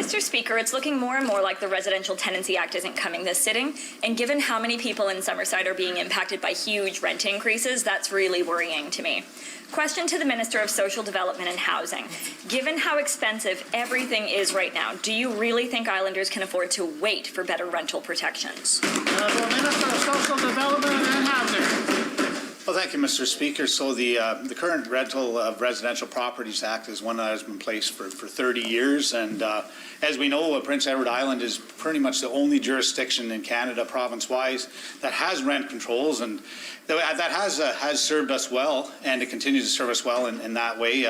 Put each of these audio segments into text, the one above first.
Mr. Speaker, it's looking more and more like the Residential Tenancy Act isn't coming this sitting, and given how many people in Summerside are being impacted by huge rent increases, that's really worrying to me. Question to the Minister of Social Development and Housing. Given how expensive everything is right now, do you really think Islanders can afford to wait for better rental protections? Minister of Social Development and Housing. Well, thank you, Mr. Speaker. So the current Rental of Residential Properties Act is one that has been in place for 30 years. And as we know, Prince Edward Island is pretty much the only jurisdiction in Canada, province-wise, that has rent controls. And that has served us well, and it continues to serve us well in that way.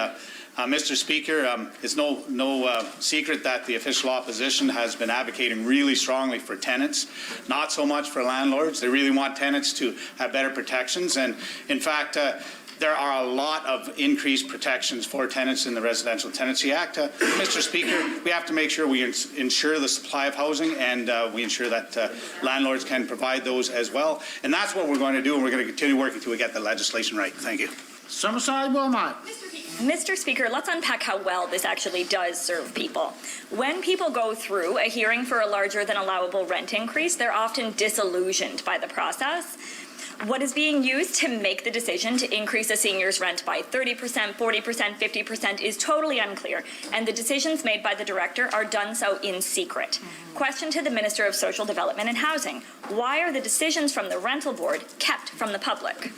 Mr. Speaker, it's no secret that the official opposition has been advocating really strongly for tenants, not so much for landlords. They really want tenants to have better protections. And in fact, there are a lot of increased protections for tenants in the Residential Tenancy Act. Mr. Speaker, we have to make sure we ensure the supply of housing, and we ensure that landlords can provide those as well. And that's what we're going to do, and we're going to continue working till we get the legislation right. Thank you. Summerside-Wilmot. Mr. Speaker, let's unpack how well this actually does serve people. When people go through a hearing for a larger than allowable rent increase, they're often disillusioned by the process. What is being used to make the decision to increase a senior's rent by 30%, 40%, 50% is totally unclear, and the decisions made by the director are done so in secret. Question to the Minister of Social Development and Housing. Why are the decisions from the rental board kept from the public?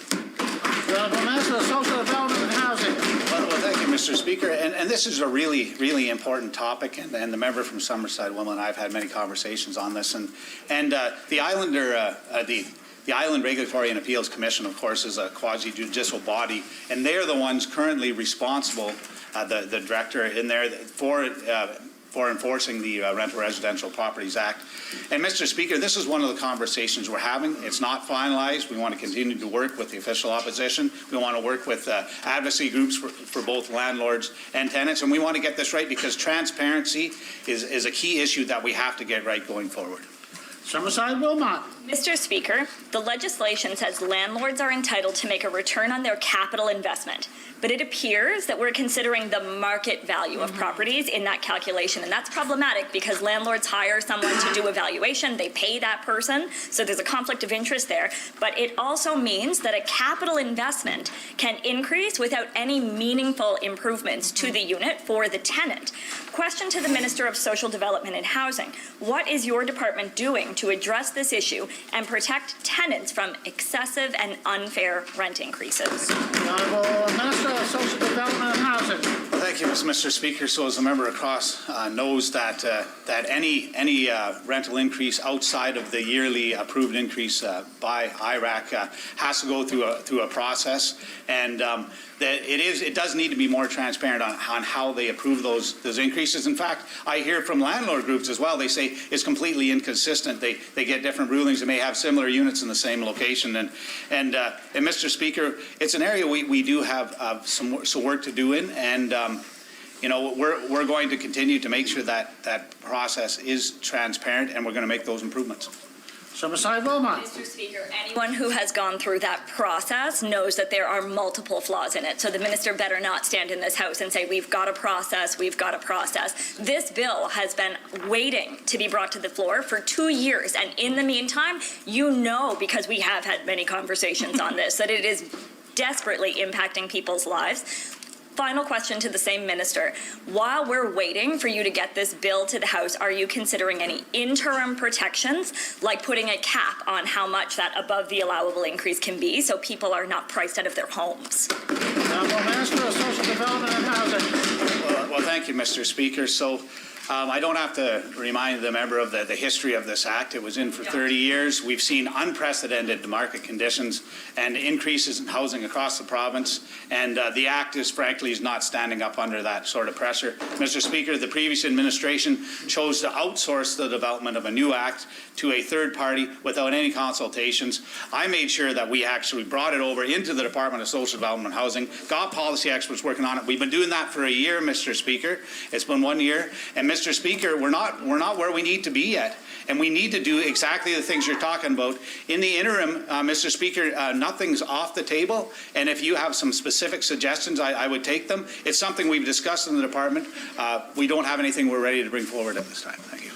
The Minister of Social Development and Housing. Well, thank you, Mr. Speaker. And this is a really important topic. And the member from Summerside-Wilmot and I have had many conversations on this. And the Islander, the Island Regulatory and Appeals Commission, of course, is a quasi-judicial body, and they're the ones currently responsible, the director in there, for enforcing the Rental Residential Properties Act. And Mr. Speaker, this is one of the conversations we're having. It's not finalized. We want to continue to work with the official opposition. We want to work with advocacy groups for both landlords and tenants, and we want to get this right because transparency is a key issue that we have to get right going forward. Summerside-Wilmot. Mr. Speaker, the legislation says landlords are entitled to make a return on their capital investment, but it appears that we're considering the market value of properties in that calculation, and that's problematic because landlords hire someone to do a valuation, they pay that person, so there's a conflict of interest there, but it also means that a capital investment can increase without any meaningful improvements to the unit for the tenant. Question to the Minister of Social Development and Housing. What is your department doing to address this issue and protect tenants from excessive and unfair rent increases? Honourable Minister of Social Development and Housing. Well, thank you, Mr. Speaker. So as the member across knows that any rental increase outside of the yearly approved increase by IRAC has to go through a process, and it does need to be more transparent on how they approve those increases. In fact, I hear from landlord groups as well. They say it's completely inconsistent. They get different rulings. They may have similar units in the same location. And Mr. Speaker, it's an area we do have some work to do in, and you know, we're going to continue to make sure that process is transparent, and we're going to make those improvements. Summerside-Wilmot. Mr. Speaker, anyone who has gone through that process knows that there are multiple flaws in it. So the minister better not stand in this House and say, we've got a process, we've got a process. This bill has been waiting to be brought to the floor for 2 years. And in the meantime, you know, because we have had many conversations on this, that it is desperately impacting people's lives. Final question to the same minister. While we're waiting for you to get this bill to the House, are you considering any interim protections, like putting a cap on how much that above the allowable increase can be so people are not priced out of their homes? Minister of Social Development and Housing. Well, thank you, Mr. Speaker. So I don't have to remind the member of the history of this act. It was in for 30 years. We've seen unprecedented market conditions and increases in housing across the province, and the act is frankly not standing up under that sort of pressure. Mr. Speaker, the previous administration chose to outsource the development of a new act to a third party without any consultations. I made sure that we actually brought it over into the Department of Social Development and Housing, got policy experts working on it. We've been doing that for a year, Mr. Speaker. It's been 1 year. And Mr. Mr. Speaker, we're not where we need to be yet. And we need to do exactly the things you're talking about. In the interim, Mr. Speaker, nothing's off the table. And if you have some specific suggestions, I would take them. It's something we've discussed in the department. We don't have anything we're ready to bring forward at this time. Thank you.